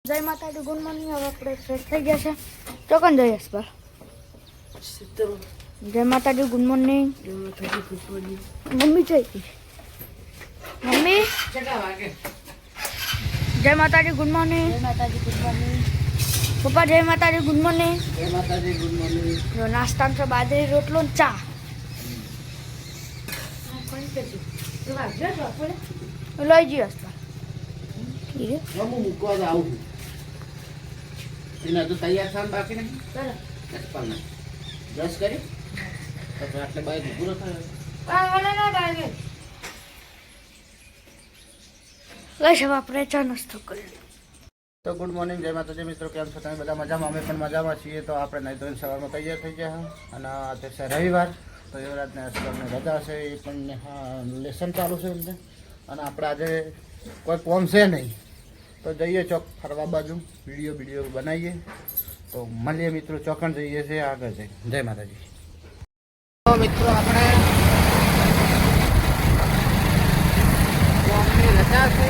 જય માતાજી, good morning. હવે આપણે ફ્રેશ થઈ ગયા છે. ચોકન જઈએ પર જય માતાજી, ગુડ મોર્નિંગ. મમ્મી જઈ મમ્મી જય માતાજી, ગુડ મોર્નિંગ. પપ્પા જય માતાજી, ગુડ મોર્નિંગ. જો નાસ્તા છે બાજરી રોટલો ને ચા. લઈ જઈએ તો તૈયાર થવાનું બાકી નહીં. બ્રશ કરી તો આટલે બાઈક પૂરો થયો. આપણે ચા નાસ્તો કરી. તો ગુડ મોર્નિંગ, જય માતાજી મિત્રો. કેમ છો તમે બધા? મજામાં? અમે પણ મજામાં છીએ. તો આપણે નહીં તો સવારમાં તૈયાર થઈ ગયા અને આજે છે રવિવાર. તો યુવરાજને સ્કૂલની રજા છે, એ પણ લેસન ચાલુ છે એમને. અને આપણે આજે કોઈ કોમ છે નહીં તો જઈએ ચોક ફરવા બાજુ, વિડીયો બનાવીએ. તો મળીએ મિત્રો, ચોકણ જઈએ છીએ આગળ જઈએ. જય માતાજી. તો મિત્રો આપણે કોમની રજા છે.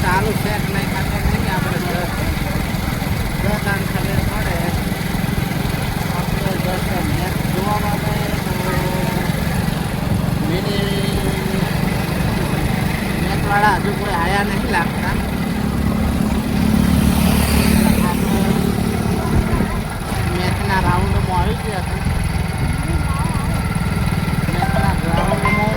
ચાલુ છે કે નહીં ખાતે નહીં, આપણે 10 દાન ખબર પડે આપણે 10 મેચ જોવા માટે. મેચવાળા હજુ કોઈ આયા નહીં લાગતા. આપણે મેચના રાઉન્ડમાં આવી ગયા હતા. મેચના રાઉન્ડમાં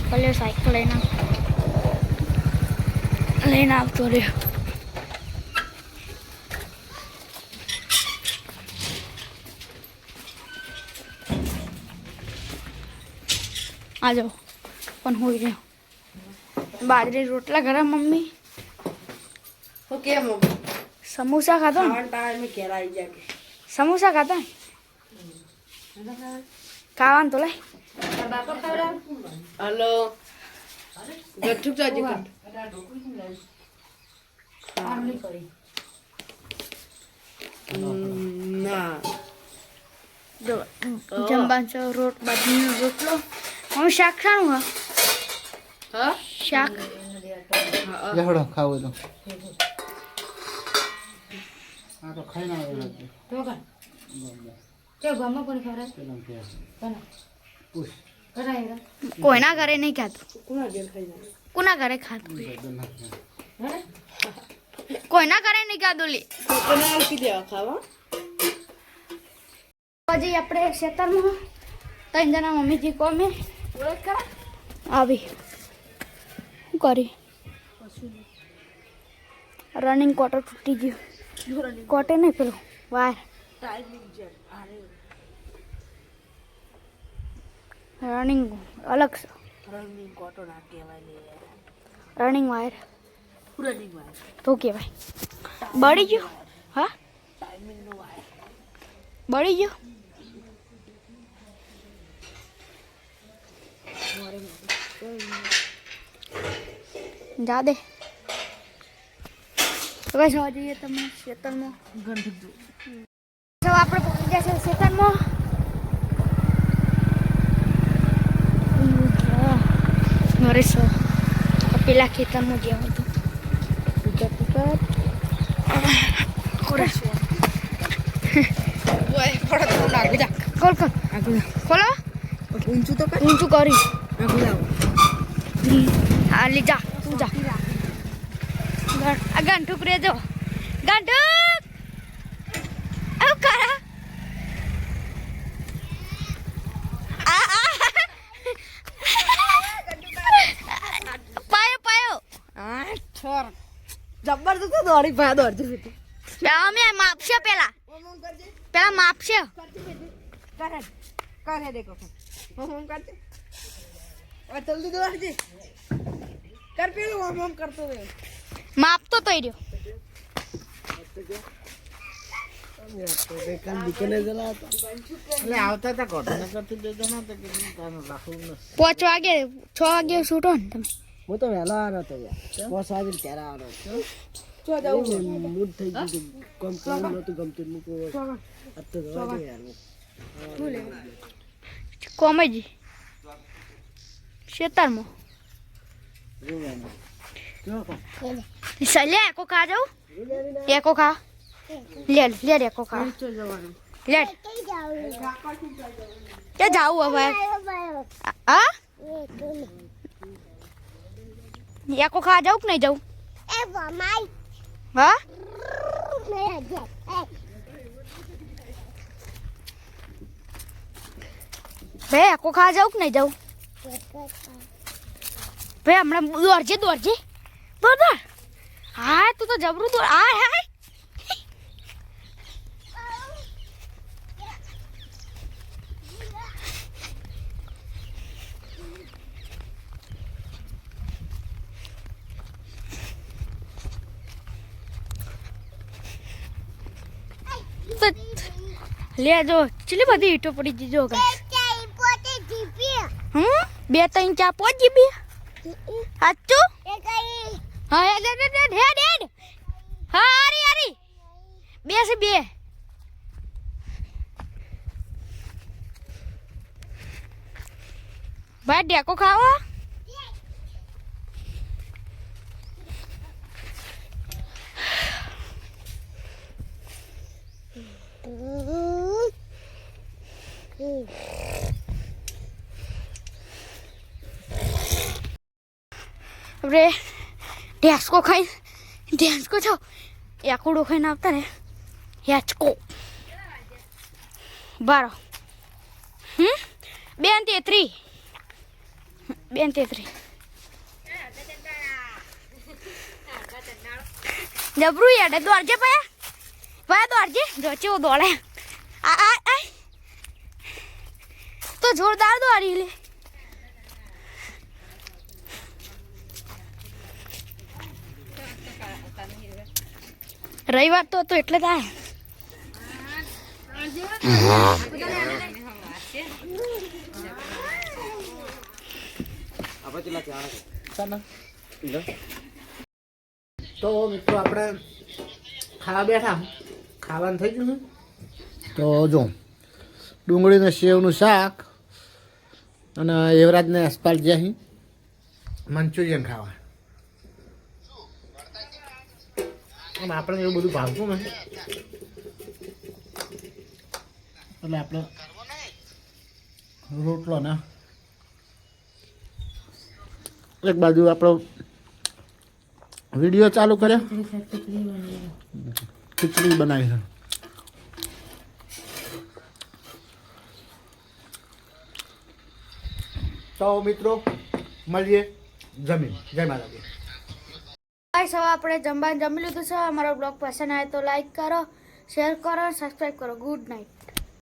ભલે સાયકલ લઈને આવતો રહ્યો. આ જાઓ પણ હોઈ રહ્યો. બાજરી રોટલા ઘરે મમ્મી. કેમ સમોસા ખાધો ને? સમોસા ખાધા ખાવાનું તો લઈ. હલો ગઠુક જાજી ના જો જમવાનું છે. બાજરીનો રોટલો. મમ્મી શાક ખાવાનું? હા શાક લેવડો ખાવું તો આ તો ખાઈ ના આવ્યો નથી. કોઈના ઘરે નહીં ખાતું. કોના ઘરે ખાતું? કોઈના ઘરે નહીં ખાતું. લે હજી આપણે ખેતરમાં 3 જણા મમ્મીજી કોમે આવી શું કરી. રનિંગ કોટર તૂટી ગયું. કોટે નહીં, પેલું વાયર. રનિંગ અલગ છે. રનિંગ વાયર તો કહેવાય. બળી ગયો? હા બળી ગયો. જા દે. હવે જવા જઈએ તમે ખેતરમાં. આપણે પહોંચી ગયા છે ખેતરમાં. મારે પેલા ખેતરમાં જ્યાં હતું ખોલો. ઊંચું તો ઊંચું કરી. હા લે જા, તું જા. આ ગાંઠુક રેજો. ગાંઠુક આવું કરા. જબરદસ્ત દોડી ભાઈ દોડતી હતી. અમે માપશે પેલા માપશે. કરે દેખો હોમ કરતે જલ્દી દોડજે. કર પેલું હોમ કરતો રહ્યો. માપતો તો રહ્યો. આવતા હતા કોટના કરતી 2 જણા હતા કે રાખવું નથી. 5 વાગે 6 વાગે છૂટો ને તમે? હું તો વહેલો આવ્યો હતો યાર. 5 વાગે ત્યારે આવ્યો. ચો જાવું મૂડ થઈ ગયું કોમ કરવાનું નતું ગમતું મૂકો આ તો રવા દે યાર કોમેજી શેતારમાં લે એકો ખા જાઉં એકો ખા લે એકો ખા લે કે જાવું હવે હા એકો ખા જાઉં કે નહીં જાઉં હા ભાઈ એકો ખા જાઉં કે નહીં જાઉં ભાઈ હમણાં દોડજે દોડ હા તું તો જબરું દોડ હા લે જો ચલી બધી ઈટો પડી ગઈ જો ગાઈસ 2 3 4 5 જીબી સાચું હા હેડ હા અરે 2 છે 2 ભાઈ ડેકો ખાવો આપણે ઢેસકો ખાઈ ઢેસકો છો એકુડો ખાઈને આવતા ને હેચકો બારો 2 ને 33 જબરું યાડે દોડજે ભાઈ દોડજે જો ચેવો દોડે આ તો જોરદાર દોડી લે રવિવાર તો હતો એટલે થાય તો મિત્રો આપણે ખાવા બેઠા ખાવાનું થઈ ગયું તો જો ડુંગળીને સેવનું શાક અને યુવરાજને અસ્પાલ જ્યાં મંચુરિયન ખાવા અને આપણે એવું બધું ભાવતું ને એટલે આપણે રોટલો ને એક બાજુ આપણો વિડીયો ચાલુ કર્યો ખીચડી બનાવી છે તો મિત્રો મળીએ જય માતાજી ગાઈસ હવે આપણે જમી લીધું છે અમારો બ્લોગ પસંદ આવે તો લાઈક કરો શેર કરો સબસ્ક્રાઈબ કરો ગુડ નાઇટ